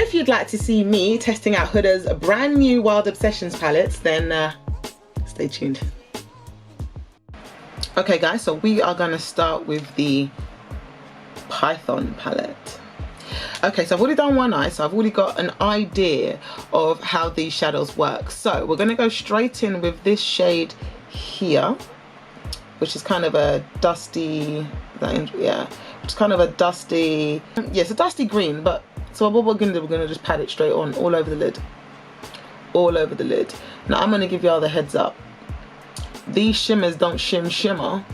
if you'd like to see me testing out Huda's brand new Wild Obsessions palettes, then stay tuned. Okay guys, so we are going to start with the Python palette. Okay, so I've already done one eye, so I've already got an idea of how these shadows work. So we're going to go straight in with this shade here, which is kind of a dusty, it's kind of a dusty, it's a dusty green. But so what we're going to do, we're going to just pat it straight on all over the lid, all over the lid. Now I'm going to give y'all the heads up. These shimmers don't shimmer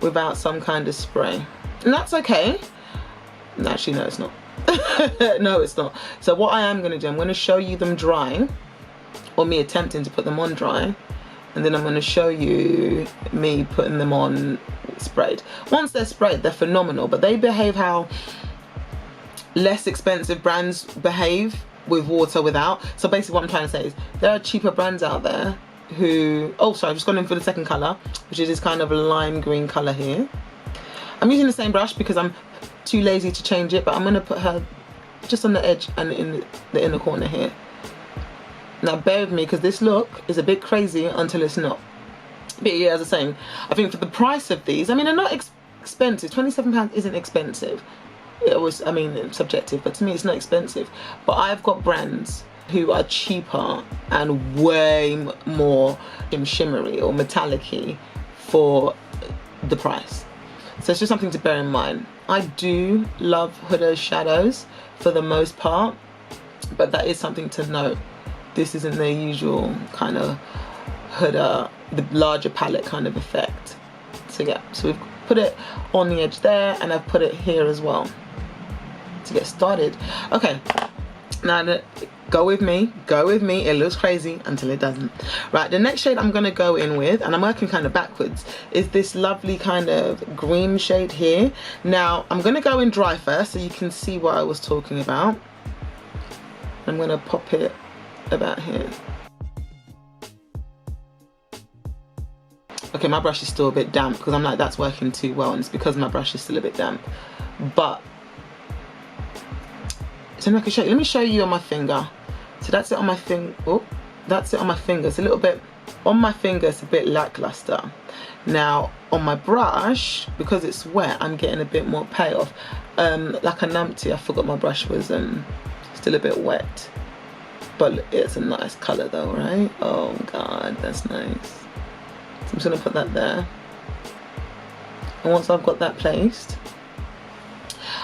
without some kind of spray, and that's okay. Actually, no, it's not. No, it's not. So what I am going to do, I'm going to show you them drying, or me attempting to put them on dry, and then I'm going to show you me putting them on sprayed. Once they're sprayed, they're phenomenal, but they behave how less expensive brands behave with water without. So basically what I'm trying to say is there are cheaper brands out there who, oh sorry, I've just gone in for the second colour, which is this kind of lime green colour here. I'm using the same brush because I'm too lazy to change it, but I'm going to put her just on the edge and in the inner corner here. Now bear with me because this look is a bit crazy until it's not. But yeah, as I was saying, I think for the price of these, I mean, they're not expensive. £27 isn't expensive. It was, I mean, it's subjective, but to me it's not expensive. But I've got brands who are cheaper and way more shimmery or metallic-y for the price. So it's just something to bear in mind. I do love Huda's shadows for the most part, but that is something to note. This isn't their usual kind of Huda, the larger palette kind of effect. So yeah, so we've put it on the edge there, and I've put it here as well to get started. Okay, now go with me, it looks crazy until it doesn't. Right, the next shade I'm going to go in with, and I'm working kind of backwards, is this lovely kind of green shade here. Now I'm going to go in dry first so you can see what I was talking about. I'm going to pop it about here. Okay, my brush is still a bit damp because I'm like, that's working too well, and it's because my brush is still a bit damp. But so I can show you. Let me show you on my finger. So that's it on my finger. Oh, that's it on my finger. It's a little bit on my finger. It's a bit lackluster. Now on my brush, because it's wet, I'm getting a bit more payoff. Like a numpty. I forgot my brush was still a bit wet, but it's a nice color though, right? Oh god, that's nice. So I'm just gonna put that there. And once I've got that placed,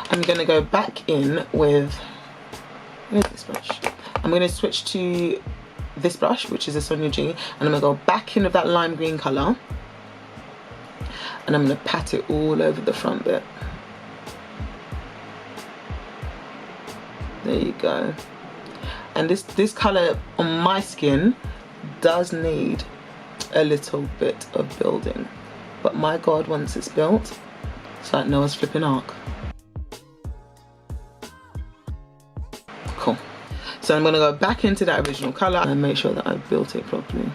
I'm gonna go back in with, where's this brush? I'm gonna switch to this brush, which is a Sonia G, and I'm gonna go back in with that lime green color, and I'm gonna pat it all over the front bit. There you go. And this color on my skin does need a little bit of building, but my god, once it's built, it's like Noah's flipping ark. Cool. So I'm going to go back into that original color and make sure that I've built it properly.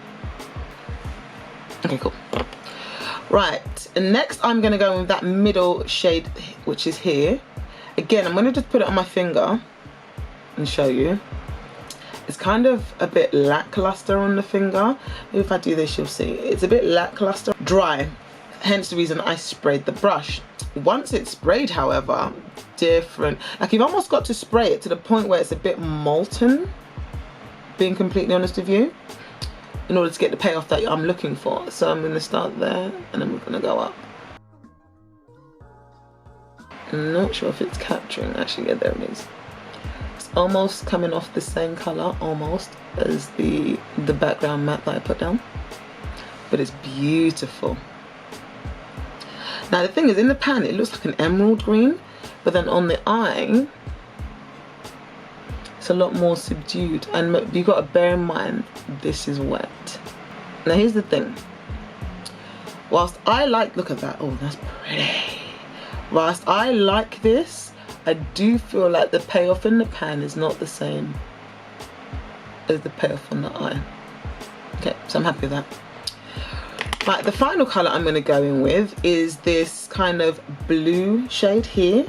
Okay, cool. Right, and next I'm going to go with that middle shade, which is here. Again, I'm going to just put it on my finger and show you. It's kind of a bit lackluster on the finger. If I do this, you'll see. It's a bit lackluster. Dry, hence the reason I sprayed the brush. Once it's sprayed, however, different. Like you've almost got to spray it to the point where it's a bit molten, being completely honest with you, in order to get the payoff that I'm looking for. So I'm going to start there and then we're going to go up. I'm not sure if it's capturing. Actually, yeah, there it is. Almost coming off the same color almost as the background matte that I put down, but it's beautiful. Now the thing is, in the pan it looks like an emerald green, but then on the eye it's a lot more subdued, and you've got to bear in mind this is wet. Now here's the thing, whilst I like, look at that, oh that's pretty, whilst I like this, I do feel like the payoff in the pan is not the same as the payoff on the eye. Okay, so I'm happy with that. Right, the final colour I'm going to go in with is this kind of blue shade here.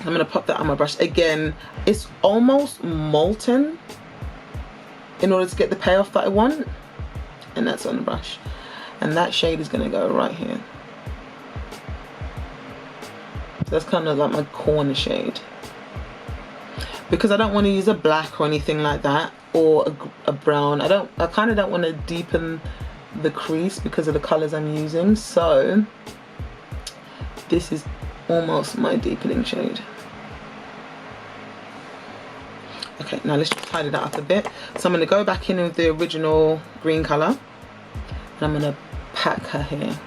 I'm going to pop that on my brush. Again, it's almost molten in order to get the payoff that I want. And that's on the brush. And that shade is going to go right here. So that's kind of like my corner shade. Because I don't want to use a black or anything like that, or a brown. I kind of don't want to deepen the crease because of the colors I'm using. So this is almost my deepening shade. Okay, now let's just tidy that up a bit. So I'm going to go back in with the original green color, and I'm going to pack her here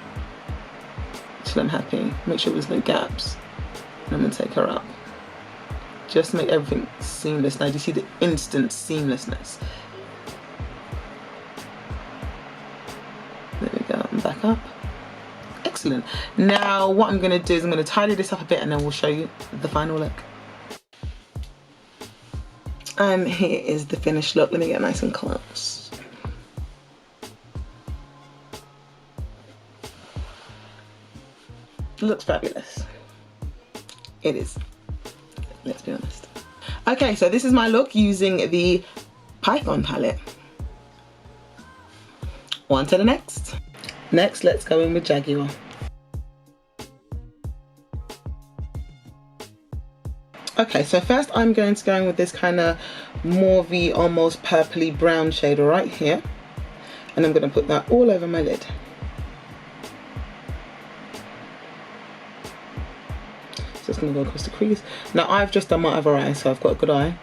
till I'm happy. Make sure there's no gaps, and I'm going to take her up just to make everything seamless. Now do you see the instant seamlessness? There we go, and back up. Excellent. Now what I'm going to do is I'm going to tidy this up a bit, and then we'll show you the final look. And here is the finished look. Let me get nice and close. It looks fabulous. It is. Let's be honest. Okay, so this is my look using the Python palette. On to the next. Next, let's go in with Jaguar. Okay, so first I'm going to go in with this kind of mauvey, almost purpley brown shade right here. And I'm going to put that all over my lid. So it's going to go across the crease. Now I've just done my other eye, so I've got a good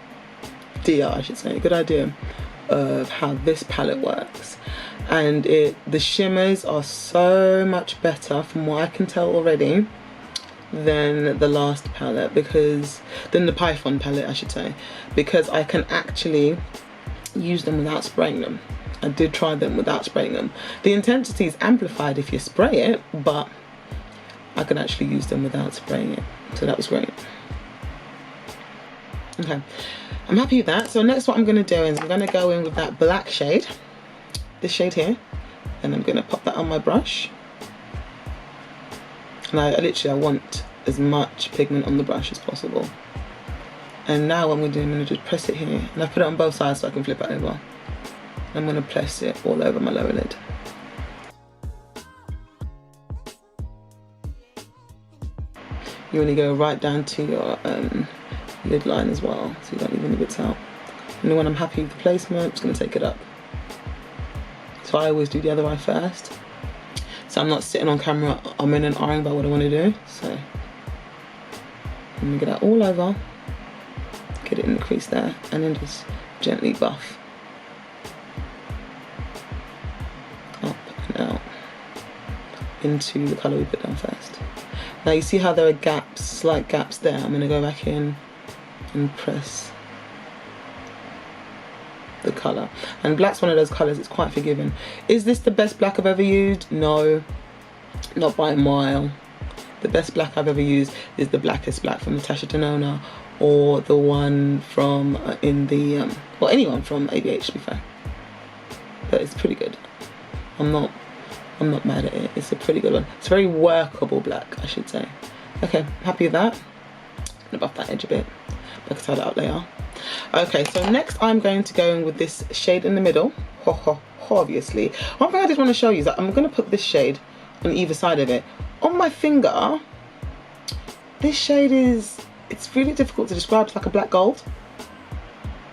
idea, I should say, a good idea of how this palette works. And the shimmers are so much better from what I can tell already than the last palette, than the Python palette I should say, because I can actually use them without spraying them. I did try them without spraying them. The intensity is amplified if you spray it, but I can actually use them without spraying it, so that was great. Okay, I'm happy with that. So next what I'm going to do is I'm going to go in with that black shade, this shade here, and I'm going to pop that on my brush. And I want as much pigment on the brush as possible. And now what I'm going to do, I'm going to just press it here, and I put it on both sides so I can flip it over. I'm going to press it all over my lower lid. You want to go right down to your lid line as well, so you don't leave any bits out. And then when I'm happy with the placement, I'm just going to take it up. So I always do the other eye first. So I'm not sitting on camera, I'm in and ahhing about what I want to do. So I'm going to get that all over, get it in the crease there, and then just gently buff up and out into the colour we put down first. Now you see how there are gaps, slight gaps there. I'm going to go back in and press the colour. And black's one of those colours, it's quite forgiving. Is this the best black I've ever used? No, not by a mile. The best black I've ever used is the Blackest Black from Natasha Denona, or the one from well, anyone from ABH, to be fair. But it's pretty good. I'm not mad at it. It's a pretty good one. It's very workable black, I should say. Okay, happy with that. I'm gonna buff that edge a bit. I can tie that up later. Okay, so next I'm going to go in with this shade in the middle. Obviously. One thing I just want to show you is that I'm going to put this shade on either side of it. On my finger, this shade it's really difficult to describe. It's like a black gold.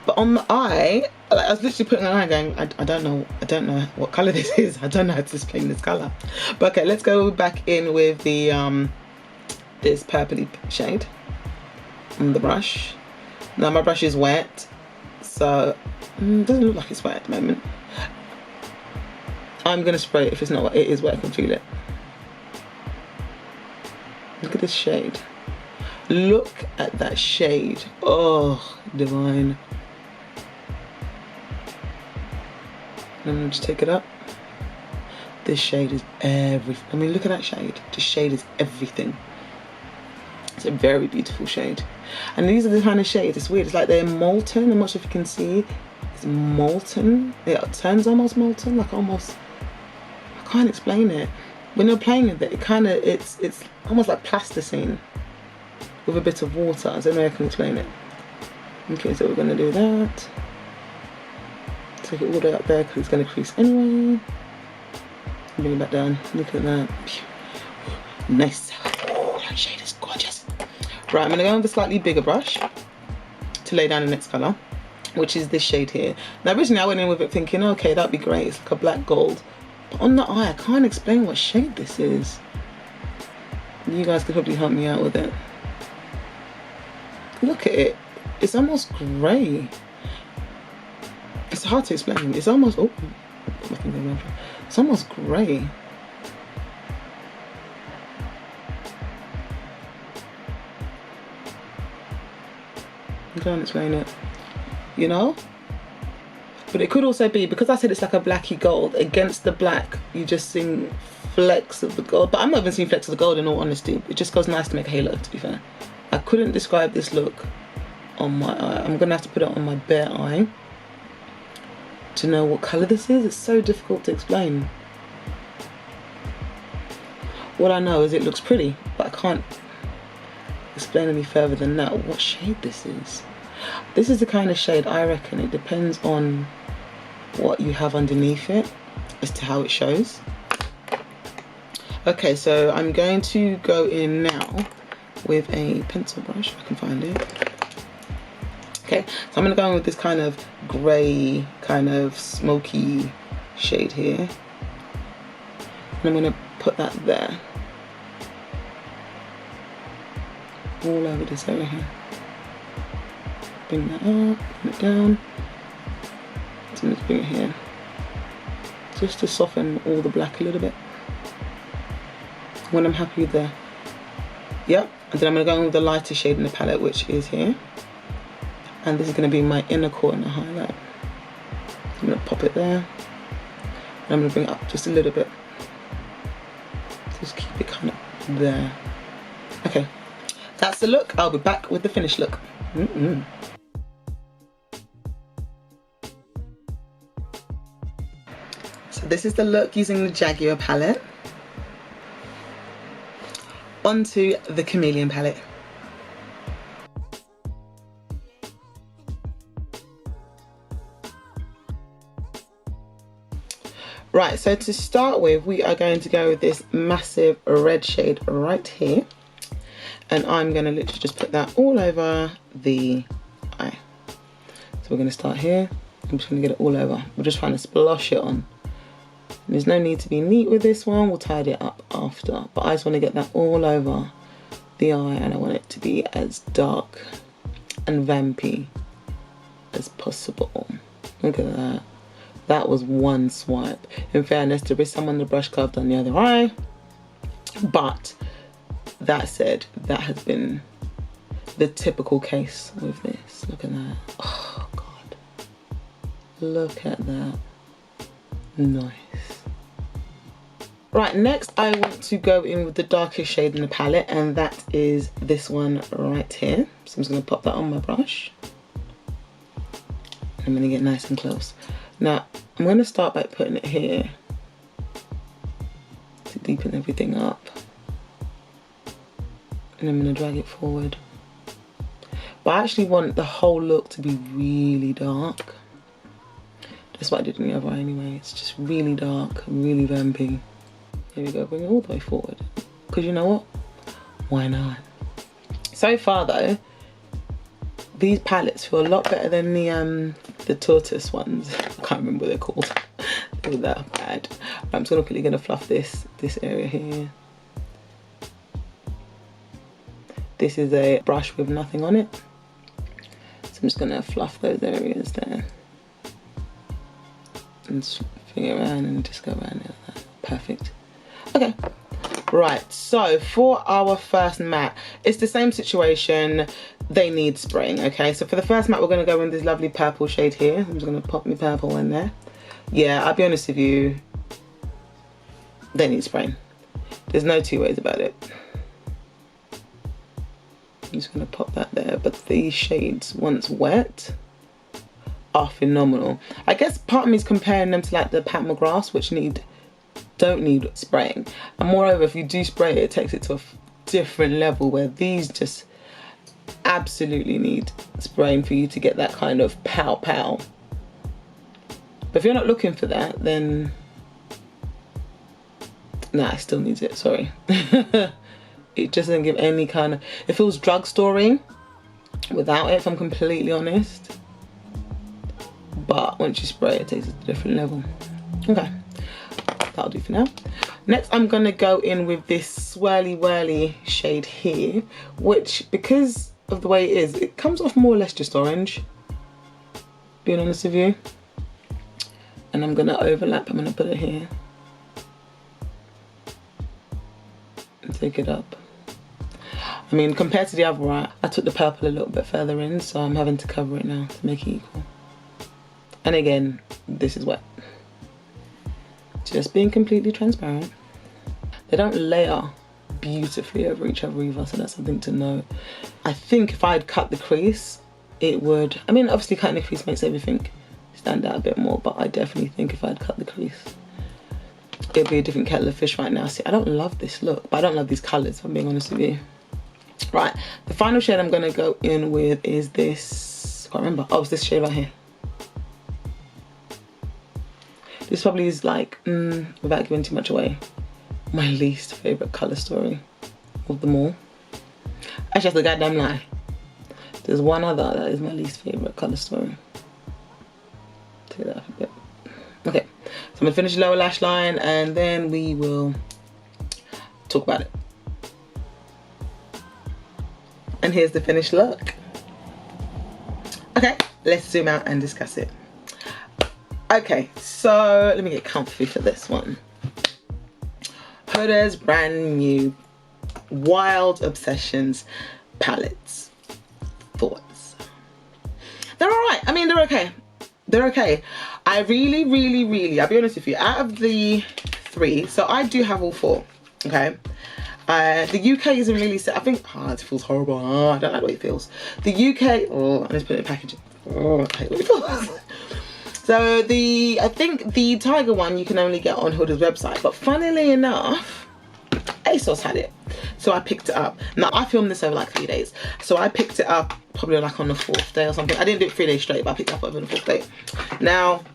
But on the eye, like, I was literally putting an eye going, I don't know what colour this is. I don't know how to explain this colour. But okay, let's go back in with the this purpley shade on the brush. Now my brush is wet, so it doesn't look like it's wet at the moment. I'm gonna spray it if it's not wet. It is wet, I can feel it. Look at this shade. Look at that shade. Oh, divine. And I'm gonna just take it up. This shade is everything. I mean, look at that shade. This shade is everything. It's a very beautiful shade. And these are the kind of shades, it's weird, it's like they're molten. I'm not sure if you can see. It's molten. It turns almost molten, like almost, I can't explain it. When you're playing with it, it's almost like plasticine. with a bit of water. I don't know if I can explain it. Okay, so we're going to do that. Take it all the way up there because it's going to crease anyway. Bring it back down. Look at that. Nice. Oh, that shade is gorgeous. Right, I'm going to go with a slightly bigger brush to lay down the next colour, which is this shade here. Now originally I went in with it thinking, okay, that'd be great. It's like a black gold. But on the eye, I can't explain what shade this is. You guys could probably help me out with it. Look at it. It's almost grey. It's hard to explain. It's almost, oh, it's almost grey. I can't explain it, you know? But it could also be, because I said it's like a blacky gold, against the black, you just see flecks of the gold. But I'm not even seeing flecks of the gold in all honesty. It just goes nice to make a halo, to be fair. I couldn't describe this look on my eye. I'm gonna have to put it on my bare eye to know what colour this is. It's so difficult to explain. What I know is it looks pretty, but I can't explain any further than that what shade this is. This is the kind of shade, I reckon, it depends on what you have underneath it as to how it shows. Okay, so I'm going to go in now with a pencil brush, if I can find it. Okay, so I'm going to go in with this kind of grey, kind of smoky shade here. And I'm going to put that there. All over this area here. Bring that up, bring it down. So let's bring it here. Just to soften all the black a little bit. When I'm happy with the, yep. And then I'm going to go in with the lighter shade in the palette, which is here. And this is going to be my inner corner highlight. I'm going to pop it there. And I'm going to bring it up just a little bit. Just keep it kind of there. Okay. That's the look. I'll be back with the finished look. So this is the look using the Jaguar palette. Onto the Chameleon palette. Right, so to start with, we are going to go with this massive red shade right here. And I'm going to literally just put that all over the eye. So we're going to start here. I'm just going to get it all over. We're just trying to splosh it on. And there's no need to be neat with this one. We'll tidy it up after. But I just want to get that all over the eye. And I want it to be as dark and vampy as possible. Look at that. That was one swipe. In fairness, there is some on the brush carved on the other eye. But that said, that has been the typical case with this. Look at that. Oh God. Look at that. Nice. Right, next I want to go in with the darkest shade in the palette, and that is this one right here. So I'm just going to pop that on my brush. I'm going to get nice and close. Now, I'm going to start by putting it here to deepen everything up. And I'm going to drag it forward. But I actually want the whole look to be really dark. That's what I did in the other eye anyway. It's just really dark, really vampy. Here we go, bring it all the way forward. Because you know what? Why not? So far though, these palettes feel a lot better than the tortoise ones. I can't remember what they're called. They were that bad. I'm just quickly gonna fluff this area here. This is a brush with nothing on it. So I'm just gonna fluff those areas there. And swing it around and just go around it like that. Perfect. Okay. Right, so for our first matte, it's the same situation. They need spraying, okay? So for the first matte, we're gonna go in this lovely purple shade here. I'm just gonna pop my purple in there. Yeah, I'll be honest with you, they need spraying. There's no two ways about it. I'm just gonna pop that there, but these shades, once wet, are phenomenal. I guess part of me is comparing them to like the Pat McGraths, which don't need spraying. And moreover, if you do spray it, it takes it to a different level, where these just, absolutely need spraying for you to get that kind of pow pow. But if you're not looking for that, then nah, it still needs it, sorry. It just doesn't give any kind of, it feels drugstore-y without it, if I'm completely honest. But once you spray it, it takes it to a different level. Okay, that'll do for now. Next, I'm gonna go in with this swirly whirly shade here, which, because of the way it is, it comes off more or less just orange, being honest with you. And I'm gonna overlap, I'm gonna put it here. And take it up. I mean, compared to the other one, I took the purple a little bit further in, so I'm having to cover it now to make it equal. And again, this is wet. Just being completely transparent. They don't layer beautifully over each other either, so that's something to note. I think if I'd cut the crease, it would, I mean, obviously cutting the crease makes everything stand out a bit more, but I definitely think if I'd cut the crease, it'd be a different kettle of fish right now. See, I don't love this look, but I don't love these colors, if I'm being honest with you. Right, the final shade I'm gonna go in with is this, I can't remember, oh, it's this shade right here. This probably is like, without giving too much away, my least favorite color story of them all. Actually, that's a goddamn lie. There's one other that is my least favorite color story. Take that off a bit. Okay, so I'm gonna finish the lower lash line and then we will talk about it. And here's the finished look. Okay, let's zoom out and discuss it. Okay, so let me get comfy for this one. Huda's brand new Wild Obsessions palettes. Thoughts? They're alright. I mean, they're okay. They're okay. I really, I'll be honest with you, out of the 3, so I do have all 4, okay? The UK isn't really set, I think, it feels horrible. Oh, I don't like the way it feels. The UK, oh, I just put it in packaging. Oh, I hate the way it feels. So I think the Tiger one you can only get on Huda's website, but funnily enough, ASOS had it. So I picked it up. Now I filmed this over like 3 days. So I picked it up probably like on the 4th day or something. I didn't do it 3 days straight, but I picked it up over the 4th day. Now,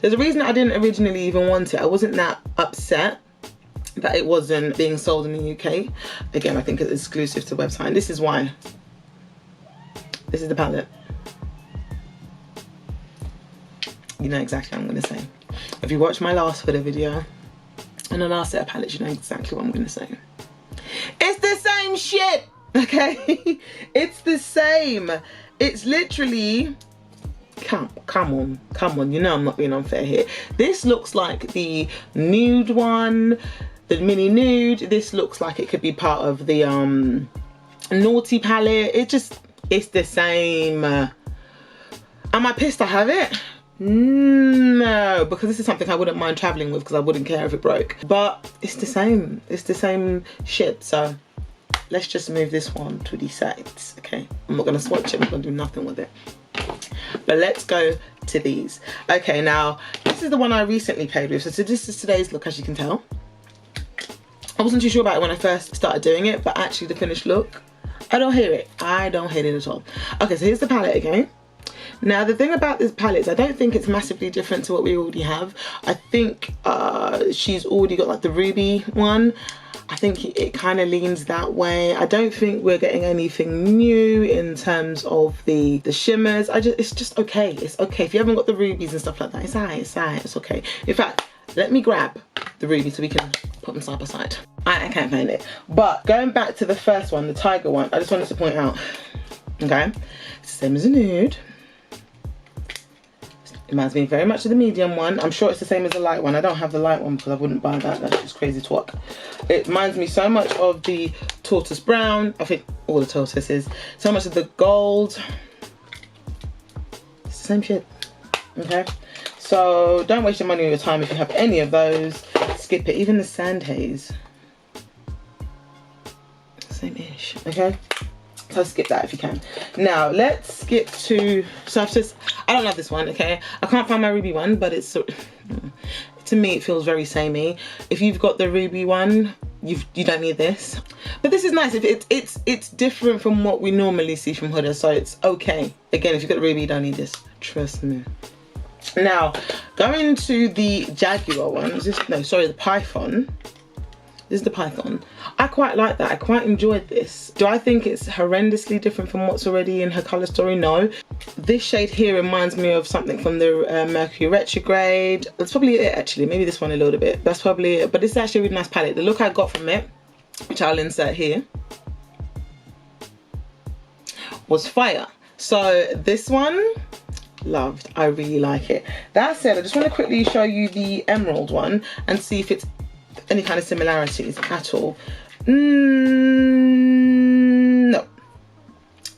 there's a reason I didn't originally even want it. I wasn't that upset that it wasn't being sold in the UK. Again, I think it's exclusive to the website. And this is why. This is the palette. You know exactly what I'm gonna say. If you watch my last Huda video and the last set of palettes, you know exactly what I'm gonna say. It's the same shit, okay? It's the same. It's literally, come on, you know I'm not being unfair here. This looks like the nude one, the mini nude. This looks like it could be part of the naughty palette. It's the same. Am I pissed I have it? No, because this is something I wouldn't mind traveling with because I wouldn't care if it broke. But it's the same shit. So let's just move this one to the sides, okay? I'm not gonna swatch it, I'm gonna do nothing with it. But let's go to these. Okay, now this is the one I recently played with. So this is today's look, as you can tell. I wasn't too sure about it when I first started doing it, but actually the finished look, I don't hate it. I don't hate it at all. Okay, so here's the palette again. Now the thing about this palette is I don't think it's massively different to what we already have. I think she's already got like the ruby one. I think it kind of leans that way. I don't think we're getting anything new in terms of the shimmers. It's just okay. It's okay. If you haven't got the rubies and stuff like that, it's alright, it's okay. In fact, let me grab the ruby so we can put them side by side. I can't find it. But going back to the first one, the Tiger one, I just wanted to point out, okay, it's the same as a nude. It reminds me very much of the medium one. I'm sure it's the same as the light one. I don't have the light one because I wouldn't buy that. That's just crazy talk. It reminds me so much of the tortoise brown. I think all the tortoises. So much of the gold. It's the same shit. Okay. So don't waste your money or your time if you have any of those. Skip it. Even the sand haze. Same-ish. Okay. So skip that if you can. Now let's skip to, so I don't love this one, okay? I can't find my ruby one, but it's, to me it feels very samey. If you've got the ruby one, you don't need this. But this is nice. It's different from what we normally see from Huda, so it's okay. Again, if you've got the ruby, you don't need this. Trust me. Now, going to the Jaguar one. The Python. This is the Python. I quite like that. I quite enjoyed this. Do I think it's horrendously different from what's already in her colour story? No. This shade here reminds me of something from the Mercury Retrograde. That's probably it, actually. Maybe this one a little bit. That's probably it. But it's actually a really nice palette. The look I got from it, which I'll insert here, was fire. So this one, loved. I really like it. That said, I just want to quickly show you the emerald one and see if it's any kind of similarities at all. No.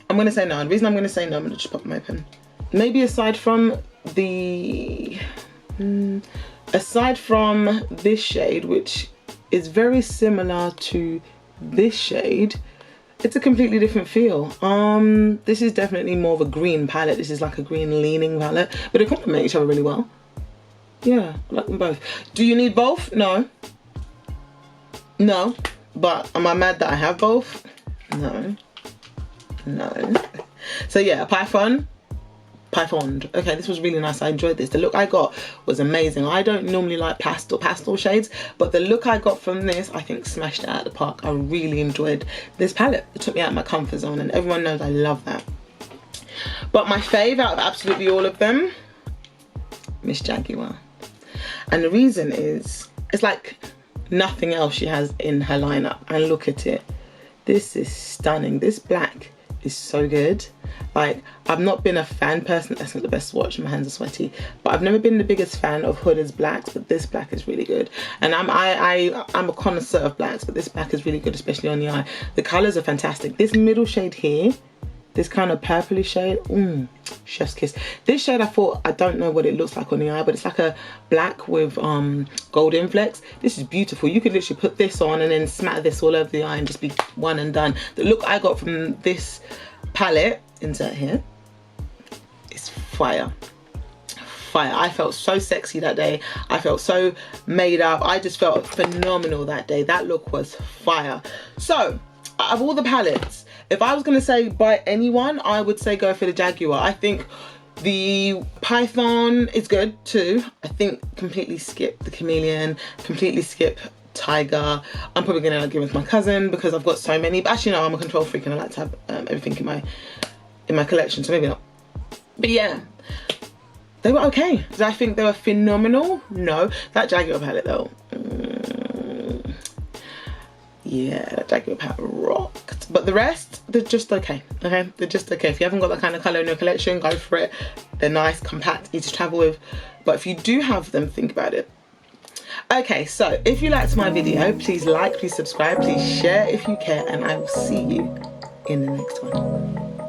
I'm going to say no. The reason I'm going to say no, I'm going to just pop them open. Maybe aside from the... aside from this shade, which is very similar to this shade, it's a completely different feel. This is definitely more of a green palette. This is like a green leaning palette, but they complement each other really well. Yeah, I like them both. Do you need both? No. No. But am I mad that I have both? No. No. So yeah, Python. Okay, this was really nice. I enjoyed this. The look I got was amazing. I don't normally like pastel shades, but the look I got from this, I think smashed it out of the park. I really enjoyed this palette. It took me out of my comfort zone, and everyone knows I love that. But my fave out of absolutely all of them, Miss Jaguar. And the reason is, it's like nothing else she has in her lineup. And look at it. This is stunning. This black is so good. Like, I've not been a fan person. That's not the best swatch. My hands are sweaty. But I've never been the biggest fan of Huda's blacks. But this black is really good. And I'm a connoisseur of blacks, but this black is really good, especially on the eye. The colors are fantastic. This middle shade here, this kind of purpley shade, chef's kiss. This shade, I thought, I don't know what it looks like on the eye, but it's like a black with gold inflex. This is beautiful. You could literally put this on and then smatter this all over the eye and just be one and done. The look I got from this palette, insert here, is fire. Fire. I felt so sexy that day. I felt so made up. I just felt phenomenal that day. That look was fire. So, out of all the palettes, if I was going to say buy anyone, I would say go for the Jaguar. I think the Python is good too. I think completely skip the Chameleon, completely skip Tiger. I'm probably going to give it to my cousin because I've got so many. But actually, no, I'm a control freak and I like to have everything in my collection, so maybe not. But yeah, they were okay. Did I think they were phenomenal? No. That Jaguar palette though. Yeah, that Jaguar palette rocked. But the rest, they're just okay. Okay, they're just okay. If you haven't got that kind of colour in your collection, go for it. They're nice, compact, easy to travel with. But if you do have them, think about it. Okay, so if you liked my video, please like, please subscribe, please share if you care, and I will see you in the next one.